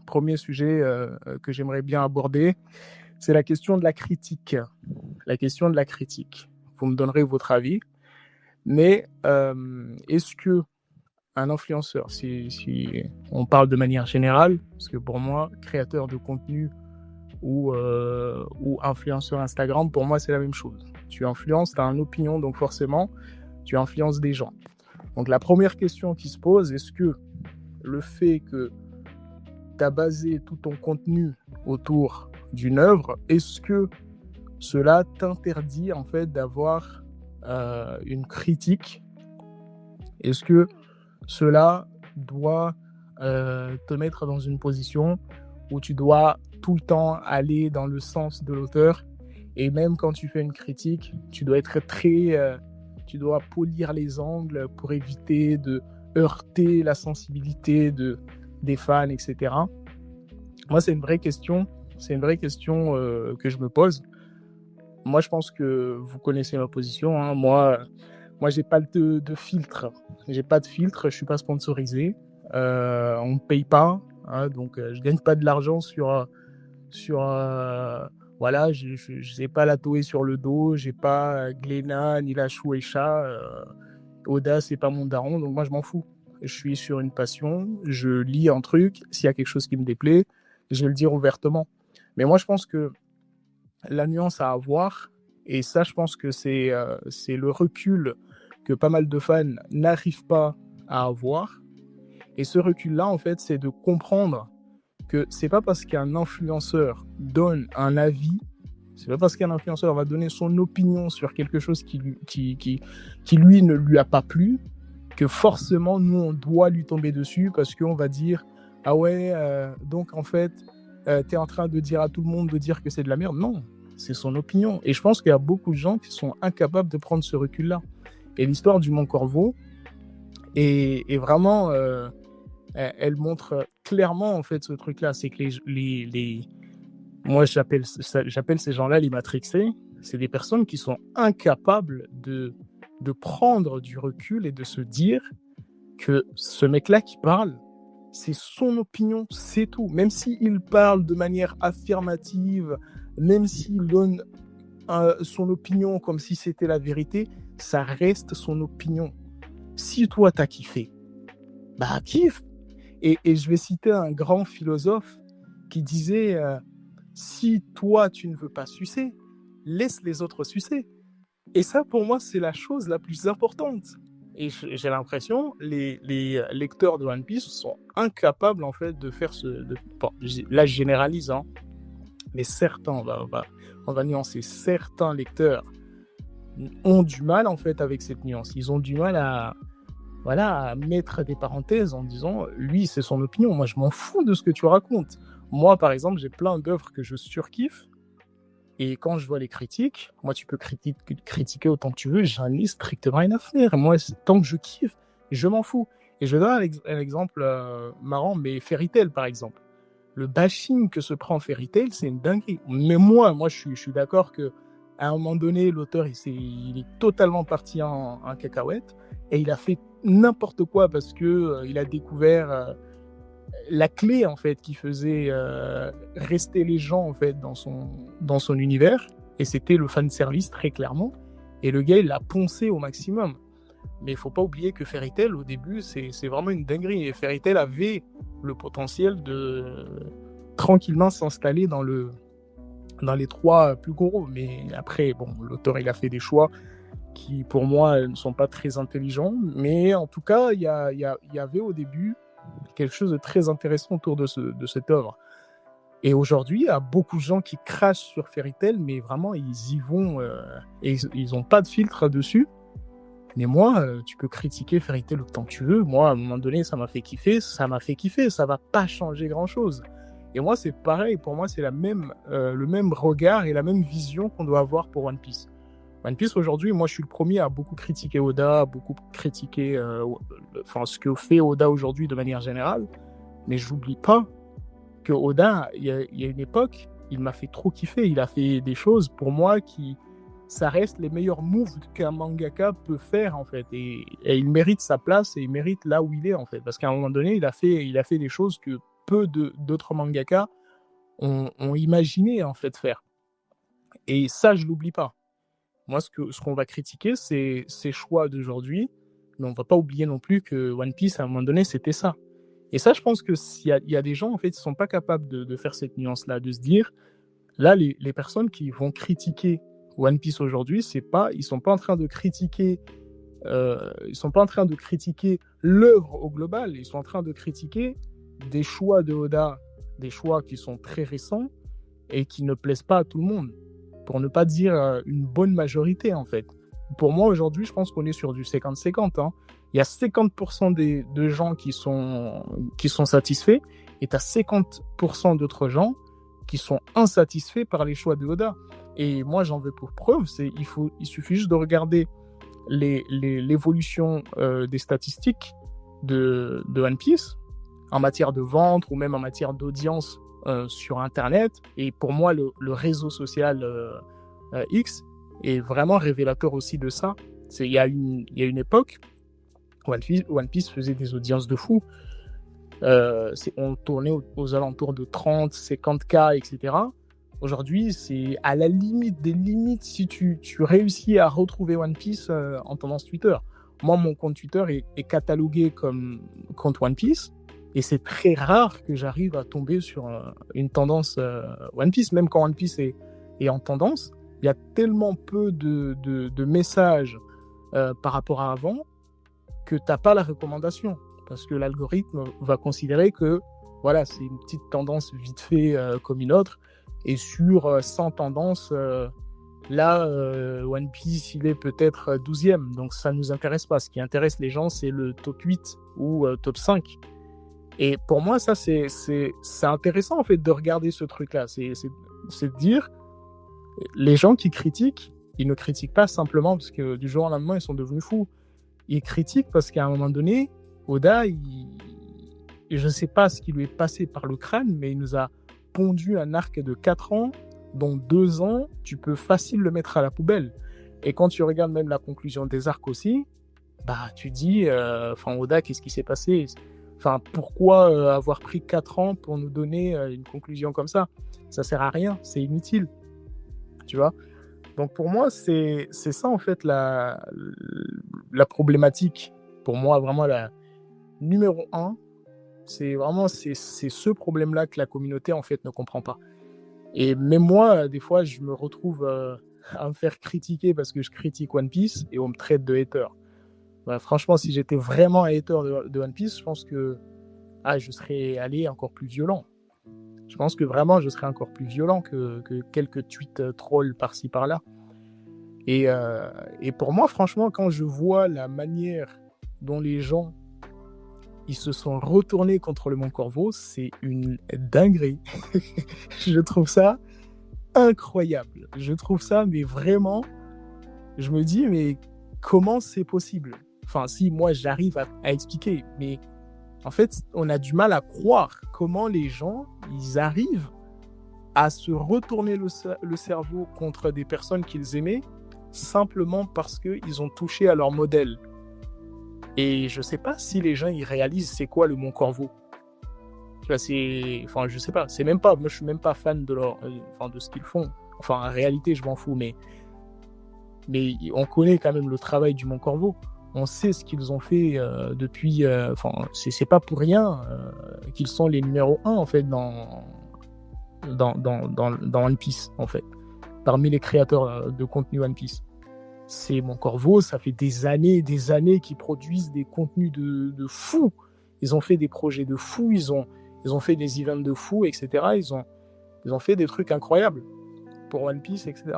premier sujet que j'aimerais bien aborder, c'est la question de la critique. La question de la critique. Vous me donnerez votre avis, mais est-ce que un influenceur, si on parle de manière générale, parce que pour moi, créateur de contenu ou influenceur Instagram, pour moi, c'est la même chose. Tu influences, tu as une opinion, donc forcément, tu influences des gens. Donc la première question qui se pose, est-ce que le fait que tu as basé tout ton contenu autour d'une œuvre, est-ce que cela t'interdit en fait d'avoir une critique? Est-ce que cela doit te mettre dans une position où tu dois tout le temps aller dans le sens de l'auteur, et même quand tu fais une critique, tu dois être tu dois polir les angles pour éviter de heurter la sensibilité des fans, etc. Moi, c'est une vraie question. C'est une vraie question que je me pose. Moi, je pense que vous connaissez ma position, hein. Moi, j'ai pas de filtre. J'ai pas de filtre. Je suis pas sponsorisé. On me paye pas, hein, donc je gagne pas de l'argent sur voilà. J'ai pas la Toei sur le dos. J'ai pas Glénat ni la Shueisha. Oda, c'est pas mon daron, donc moi je m'en fous. Je suis sur une passion. Je lis un truc. S'il y a quelque chose qui me déplaît, je vais le dire ouvertement. Mais moi, je pense que la nuance à avoir, et ça, je pense que c'est le recul que pas mal de fans n'arrivent pas à avoir. Et ce recul-là, en fait, c'est de comprendre que c'est pas parce qu'un influenceur donne un avis, c'est pas parce qu'un influenceur va donner son opinion sur quelque chose qui lui ne lui a pas plu, que forcément, nous, on doit lui tomber dessus parce qu'on va dire « Ah ouais, donc en fait, t'es en train de dire à tout le monde de dire que c'est de la merde. » Non, c'est son opinion. Et je pense qu'il y a beaucoup de gens qui sont incapables de prendre ce recul-là. Et l'histoire du Mont Corvo est vraiment... elle montre clairement, en fait, ce truc-là. C'est que moi, j'appelle ces gens-là les matrixés. C'est des personnes qui sont incapables de prendre du recul et de se dire que ce mec-là qui parle, c'est son opinion, c'est tout. Même s'il parle de manière affirmative, même s'il donne son opinion comme si c'était la vérité, ça reste son opinion. Si toi, t'as kiffé, bah kiffe. Et je vais citer un grand philosophe qui disait si toi, tu ne veux pas sucer, laisse les autres sucer. Et ça, pour moi, c'est la chose la plus importante. Et j'ai l'impression les lecteurs de One Piece sont incapables en fait de faire bon, là je généralise, hein, mais certains, on va nuancer, certains lecteurs ont du mal en fait avec cette nuance. Ils ont du mal à mettre des parenthèses en disant lui c'est son opinion, moi je m'en fous de ce que tu racontes. Moi par exemple, j'ai plein d'œuvres que je surkiffe. Et quand je vois les critiques, moi, tu peux critiquer autant que tu veux, j'en ai strictement rien à faire. Moi, tant que je kiffe, je m'en fous. Et je donne un exemple marrant, mais Fairy Tail, par exemple. Le bashing que se prend Fairy Tail, c'est une dinguerie. Mais moi, je suis d'accord qu'à un moment donné, l'auteur, il est totalement parti en cacahuète et il a fait n'importe quoi parce qu'il a découvert... la clé en fait qui faisait rester les gens en fait dans son univers, et c'était le fan service très clairement, et le gars il l'a poncé au maximum. Mais il faut pas oublier que Fairy Tail au début c'est vraiment une dinguerie, et Fairy Tail avait le potentiel de tranquillement s'installer dans les 3 plus gros, mais après bon, l'auteur il a fait des choix qui pour moi ne sont pas très intelligents, mais en tout cas il y avait au début quelque chose de très intéressant autour de cette œuvre. Et aujourd'hui, il y a beaucoup de gens qui crachent sur Fairy Tail, mais vraiment, ils y vont et ils n'ont pas de filtre dessus. Mais moi, tu peux critiquer Fairy Tail autant que tu veux. Moi, à un moment donné, ça m'a fait kiffer. Ça va pas changer grand-chose. Et moi, c'est pareil. Pour moi, c'est le même regard et la même vision qu'on doit avoir pour One Piece. One Piece, aujourd'hui, moi, je suis le premier à beaucoup critiquer Oda, à beaucoup critiquer ce que fait Oda aujourd'hui de manière générale. Mais j'oublie pas que Oda, il y a une époque, il m'a fait trop kiffer. Il a fait des choses, pour moi, ça reste les meilleurs moves qu'un mangaka peut faire, en fait. Et il mérite sa place et il mérite là où il est, en fait. Parce qu'à un moment donné, il a fait des choses que peu d'autres mangaka ont imaginé en fait faire. Et ça, je l'oublie pas. Moi, ce qu'on va critiquer, c'est ces choix d'aujourd'hui, mais on va pas oublier non plus que One Piece, à un moment donné, c'était ça. Et ça, je pense que il y a des gens, en fait, qui sont pas capables de faire cette nuance-là, de se dire, là, les personnes qui vont critiquer One Piece aujourd'hui, ils sont pas en train de critiquer, ils sont pas en train de critiquer l'œuvre au global, ils sont en train de critiquer des choix de Oda, des choix qui sont très récents et qui ne plaisent pas à tout le monde, pour ne pas dire une bonne majorité, en fait. Pour moi, aujourd'hui, je pense qu'on est sur du 50-50. Hein. Il y a 50% de gens qui sont satisfaits et tu as 50% d'autres gens qui sont insatisfaits par les choix de Oda. Et moi, j'en veux pour preuve, il suffit juste de regarder l'évolution des statistiques de One Piece en matière de vente ou même en matière d'audience sur Internet. Et pour moi, le réseau social X est vraiment révélateur aussi de ça. Il y a une époque, One Piece faisait des audiences de fou. On tournait aux alentours de 30, 50K, etc. Aujourd'hui, c'est à la limite des limites si tu réussis à retrouver One Piece en tendance Twitter. Moi, mon compte Twitter est catalogué comme compte One Piece. Et c'est très rare que j'arrive à tomber sur une tendance One Piece. Même quand One Piece est en tendance, il y a tellement peu de messages par rapport à avant que tu n'as pas la recommandation. Parce que l'algorithme va considérer que voilà, c'est une petite tendance vite fait comme une autre. Et sur 100 tendances, One Piece, il est peut-être 12e. Donc ça ne nous intéresse pas. Ce qui intéresse les gens, c'est le top 8 ou top 5. Et pour moi, ça, c'est intéressant, en fait, de regarder ce truc-là. C'est de dire, les gens qui critiquent, ils ne critiquent pas simplement parce que du jour au lendemain, ils sont devenus fous. Ils critiquent parce qu'à un moment donné, Oda, je ne sais pas ce qui lui est passé par le crâne, mais il nous a pondu un arc de 4 ans, dont 2 ans, tu peux facile le mettre à la poubelle. Et quand tu regardes même la conclusion des arcs aussi, bah, tu dis, Oda, qu'est-ce qui s'est passé ? Enfin, pourquoi avoir pris 4 ans pour nous donner une conclusion comme ça ? Ça sert à rien, c'est inutile. Tu vois ? Donc pour moi, c'est ça en fait la problématique. Pour moi, vraiment la numéro 1, c'est ce problème-là que la communauté en fait ne comprend pas. Et même moi, des fois, je me retrouve à me faire critiquer parce que je critique One Piece et on me traite de hater. Bah, franchement, si j'étais vraiment un hater de One Piece, je pense que je serais allé encore plus violent. Je pense que vraiment, je serais encore plus violent que quelques tweets trolls par-ci, par-là. Et pour moi, franchement, quand je vois la manière dont les gens ils se sont retournés contre le Mont Corvo, c'est une dinguerie. Je trouve ça incroyable. Je trouve ça, mais vraiment, je me dis, mais comment c'est possible ? Enfin, si moi j'arrive à expliquer, mais en fait, on a du mal à croire comment les gens, ils arrivent à se retourner le cerveau contre des personnes qu'ils aimaient simplement parce qu'ils ont touché à leur modèle. Et je sais pas si les gens ils réalisent c'est quoi le Mont Corvo. Je sais pas, c'est même pas, moi je suis même pas fan de de ce qu'ils font. Enfin, en réalité, je m'en fous, mais on connaît quand même le travail du Mont Corvo. On sait ce qu'ils ont fait depuis. C'est pas pour rien qu'ils sont les numéros 1 en fait dans One Piece en fait, parmi les créateurs de contenu One Piece. C'est Mont Corvo, ça fait des années qu'ils produisent des contenus de fous. Ils ont fait des projets de fous, ils ont fait des events de fous, etc. Ils ont fait des trucs incroyables pour One Piece, etc.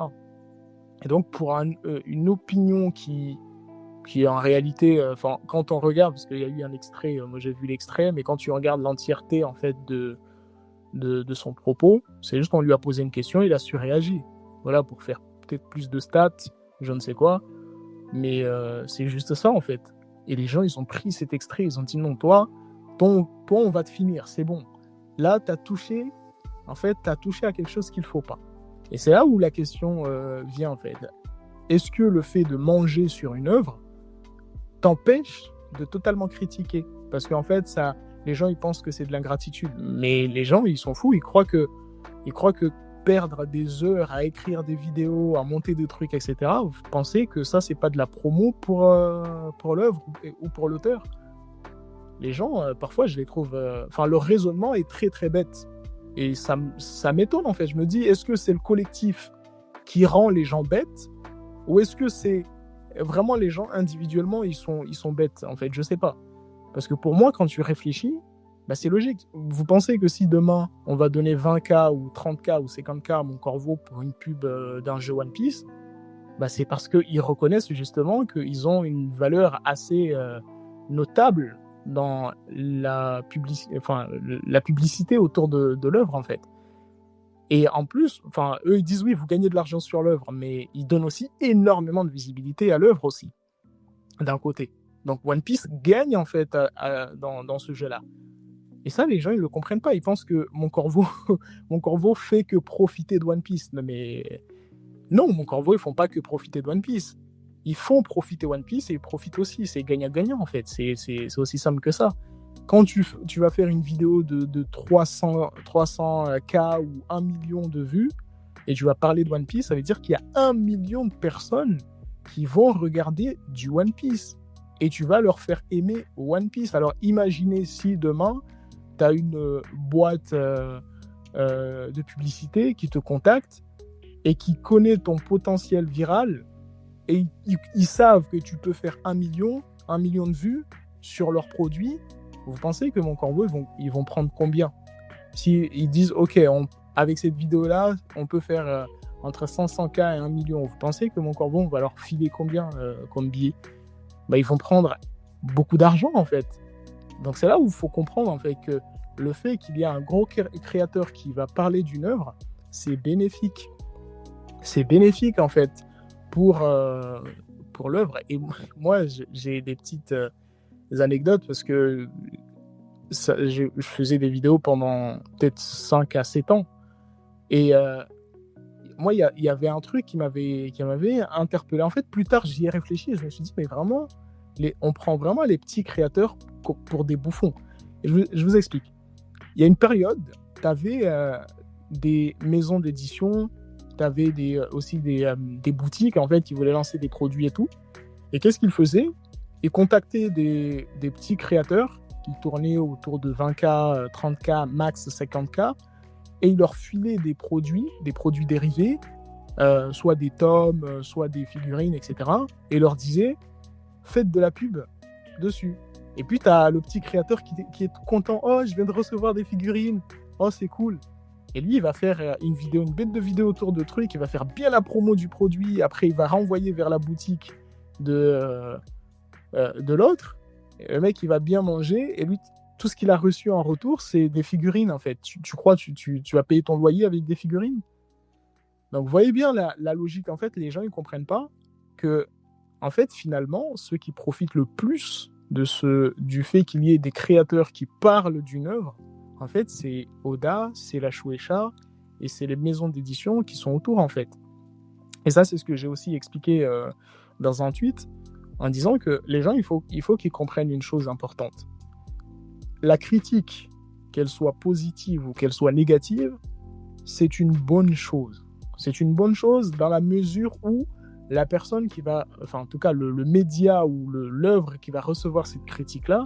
Et donc pour une opinion qui en réalité, quand on regarde, parce qu'il y a eu un extrait, moi j'ai vu l'extrait, mais quand tu regardes l'entièreté en fait de son propos, c'est juste qu'on lui a posé une question, il a su réagir. Voilà, pour faire peut-être plus de stats, je ne sais quoi, mais c'est juste ça en fait. Et les gens, ils ont pris cet extrait, ils ont dit non, toi on va te finir, c'est bon. Là, t'as touché à quelque chose qu'il faut pas. Et c'est là où la question vient en fait. Est-ce que le fait de manger sur une œuvre t'empêche de totalement critiquer ? Parce qu'en fait, les gens, ils pensent que c'est de l'ingratitude. Mais les gens, ils sont fous. Ils croient que perdre des heures à écrire des vidéos, à monter des trucs, etc., vous pensez que ça, c'est pas de la promo pour l'œuvre ou pour l'auteur. Les gens, parfois, je les trouve... leur raisonnement est très, très bête. Et ça m'étonne, en fait. Je me dis, est-ce que c'est le collectif qui rend les gens bêtes, ou est-ce que c'est vraiment les gens individuellement, ils sont bêtes, en fait? Je sais pas. Parce que pour moi, quand tu réfléchis, bah c'est logique. Vous pensez que si demain, on va donner 20K ou 30K ou 50K à Mon Corvo pour une pub d'un jeu One Piece, bah c'est parce qu'ils reconnaissent justement qu'ils ont une valeur assez notable dans la publicité autour de l'œuvre, en fait. Et en plus, eux, ils disent oui, vous gagnez de l'argent sur l'œuvre, mais ils donnent aussi énormément de visibilité à l'œuvre aussi, d'un côté. Donc One Piece gagne, en fait, dans ce jeu-là. Et ça, les gens, ils le comprennent pas. Ils pensent que Mon Corvo fait que profiter de One Piece. Mais non, Mon Corvo, ils font pas que profiter de One Piece. Ils font profiter One Piece et ils profitent aussi. C'est gagnant-gagnant, en fait. C'est aussi simple que ça. Quand tu vas faire une vidéo de 300K ou 1 million de vues et tu vas parler de One Piece, ça veut dire qu'il y a 1 million de personnes qui vont regarder du One Piece. Et tu vas leur faire aimer One Piece. Alors imaginez si demain, tu as une boîte de publicité qui te contacte et qui connaît ton potentiel viral et ils savent que tu peux faire 1 million de vues sur leurs produits. Vous pensez que Mon Corvo, ils vont prendre combien? Si ils disent, OK, avec cette vidéo-là, on peut faire entre 500K et 1 million. Vous pensez que Mon Corvo, on va leur filer combien comme billet? Bah, ils vont prendre beaucoup d'argent, en fait. Donc c'est là où il faut comprendre, en fait, que le fait qu'il y ait un gros créateur qui va parler d'une œuvre, c'est bénéfique. C'est bénéfique, en fait, pour l'œuvre. Et moi, j'ai des petites anecdotes parce que je faisais des vidéos pendant peut-être 5 à 7 ans. Et moi, il y avait un truc qui m'avait interpellé. En fait, plus tard, j'y ai réfléchi et je me suis dit, mais vraiment, on prend vraiment les petits créateurs pour des bouffons. Et je vous explique. Il y a une période, tu avais des maisons d'édition, tu avais aussi des boutiques, en fait, qui voulaient lancer des produits et tout. Et qu'est-ce qu'ils faisaient? Ils contactaient des petits créateurs qui tournaient autour de 20K, 30K, max 50K, et ils leur filaient des produits dérivés, soit des tomes, soit des figurines, etc. Et leur disaient, faites de la pub dessus. Et puis, tu as le petit créateur qui est content. Oh, je viens de recevoir des figurines. Oh, c'est cool. Et lui, il va faire une bête de vidéo autour de trucs. Il va faire bien la promo du produit. Après, il va renvoyer vers la boutique de l'autre. Et le mec, il va bien manger. Et lui, tout ce qu'il a reçu en retour, c'est des figurines, en fait. Tu crois tu vas payer ton loyer avec des figurines? Donc, vous voyez bien la logique. En fait, les gens, ils ne comprennent pas que, en fait, finalement, ceux qui profitent le plus du fait qu'il y ait des créateurs qui parlent d'une œuvre, en fait, c'est Oda, c'est la Shueisha et c'est les maisons d'édition qui sont autour, en fait. Et ça, c'est ce que j'ai aussi expliqué dans un tweet, en disant que les gens, il faut qu'ils comprennent une chose importante. La critique, qu'elle soit positive ou qu'elle soit négative, c'est une bonne chose. C'est une bonne chose dans la mesure où la personne qui va, en tout cas le média ou l'œuvre qui va recevoir cette critique-là,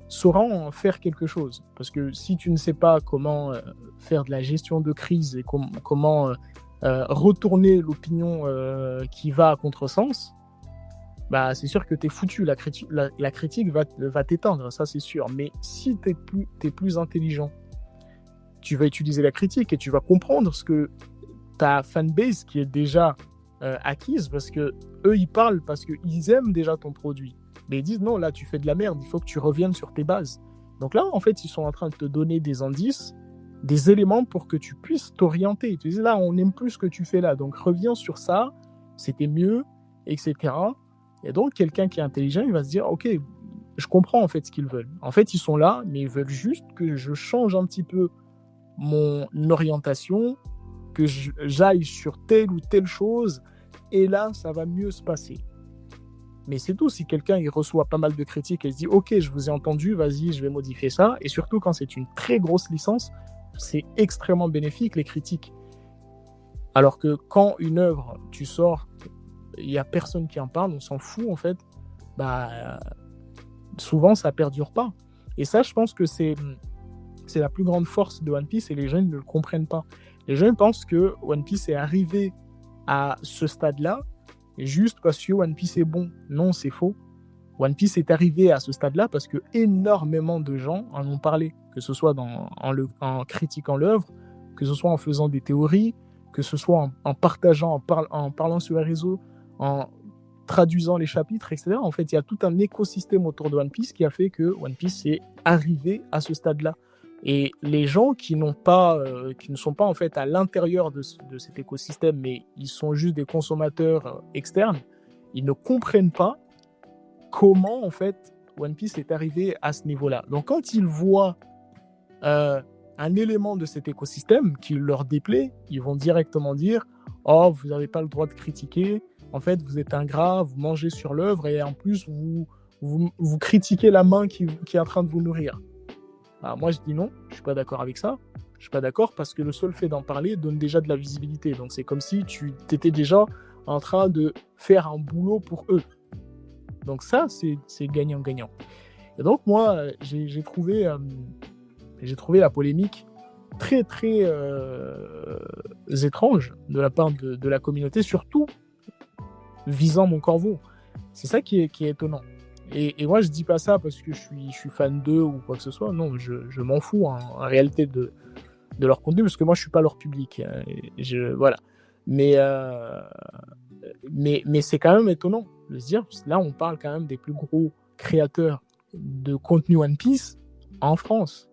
saura en faire quelque chose. Parce que si tu ne sais pas comment faire de la gestion de crise et comment retourner l'opinion qui va à contresens, bah, c'est sûr que tu es foutu. La critique va t'éteindre, ça c'est sûr. Mais si tu es plus intelligent, tu vas utiliser la critique et tu vas comprendre ce que ta fanbase qui est déjà acquise, parce que eux ils parlent parce qu'ils aiment déjà ton produit, mais ils disent non, là tu fais de la merde, il faut que tu reviennes sur tes bases. Donc là en fait ils sont en train de te donner des indices, des éléments pour que tu puisses t'orienter. Ils te disent là on n'aime plus ce que tu fais là, donc reviens sur ça, c'était mieux, etc. Et donc quelqu'un qui est intelligent, il va se dire ok, je comprends en fait ce qu'ils veulent. En fait ils sont là, mais ils veulent juste que je change un petit peu mon orientation, que j'aille sur telle ou telle chose, et là, ça va mieux se passer. Mais c'est tout. Si quelqu'un il reçoit pas mal de critiques et se dit ok, je vous ai entendu, vas-y, je vais modifier ça. Et surtout quand c'est une très grosse licence, c'est extrêmement bénéfique les critiques. Alors que quand une œuvre tu sors, il y a personne qui en parle, on s'en fout en fait. Bah souvent ça perdure pas. Et ça, je pense que c'est la plus grande force de One Piece et les gens ne le comprennent pas. Les gens pensent que One Piece est arrivé à ce stade-là juste parce que One Piece est bon. Non, c'est faux. One Piece est arrivé à ce stade-là parce que énormément de gens en ont parlé, que ce soit en critiquant l'œuvre, que ce soit en faisant des théories, que ce soit en partageant, en parlant sur les réseaux, en traduisant les chapitres, etc. En fait, il y a tout un écosystème autour de One Piece qui a fait que One Piece est arrivé à ce stade-là. Et les gens qui ne sont pas en fait à l'intérieur de cet écosystème, mais ils sont juste des consommateurs externes, ils ne comprennent pas comment en fait One Piece est arrivé à ce niveau-là. Donc quand ils voient un élément de cet écosystème qui leur déplaît, ils vont directement dire « Oh, vous n'avez pas le droit de critiquer, en fait vous êtes ingrat, vous mangez sur l'œuvre et en plus vous critiquez la main qui est en train de vous nourrir. » Alors moi je dis non, je suis pas d'accord avec ça. Je suis pas d'accord parce que le seul fait d'en parler donne déjà de la visibilité. Donc c'est comme si tu étais déjà en train de faire un boulot pour eux. Donc ça c'est gagnant-gagnant. Et donc moi j'ai trouvé la polémique très très étrange de la part de la communauté, surtout visant mon corbeau. C'est ça qui est étonnant. Et moi, je dis pas ça parce que je suis fan d'eux ou quoi que ce soit. Non, je m'en fous en réalité de leur contenu parce que moi, je suis pas leur public. Voilà. Mais c'est quand même étonnant de se dire, là, on parle quand même des plus gros créateurs de contenu One Piece en France.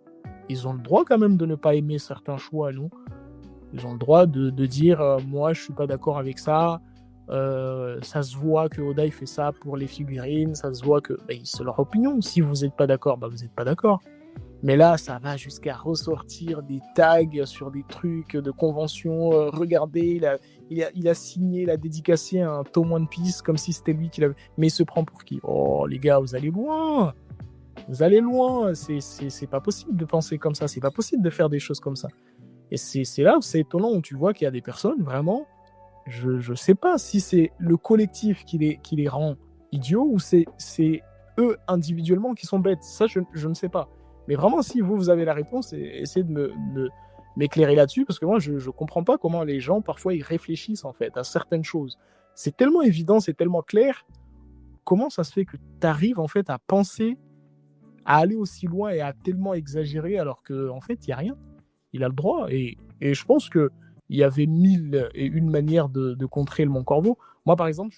Ils ont le droit quand même de ne pas aimer certains choix, non ? Ils ont le droit de dire, moi, je suis pas d'accord avec ça. Ça se voit que Oda il fait ça pour les figurines, ça se voit que c'est leur opinion. Si vous n'êtes pas d'accord, vous n'êtes pas d'accord. Mais là, ça va jusqu'à ressortir des tags sur des trucs de convention. Regardez, il a signé, il a dédicacé un tome One Piece comme si c'était lui qui l'avait. Mais il se prend pour qui ? Oh les gars, vous allez loin. Vous allez loin. C'est pas possible de penser comme ça. C'est pas possible de faire des choses comme ça. Et c'est là où c'est étonnant où tu vois qu'il y a des personnes vraiment. Je sais pas si c'est le collectif qui les rend idiots ou c'est eux individuellement qui sont bêtes. Ça, je ne sais pas. Mais vraiment, si vous avez la réponse, essayez de m'éclairer là-dessus parce que moi, je comprends pas comment les gens, parfois, ils réfléchissent en fait à certaines choses. C'est tellement évident, c'est tellement clair. Comment ça se fait que tu arrives en fait à penser, à aller aussi loin et à tellement exagérer alors qu'en fait, il n'y a rien. Il a le droit. Et je pense que il y avait 1001 manières de contrer le Mont Corbeau. Moi, par exemple,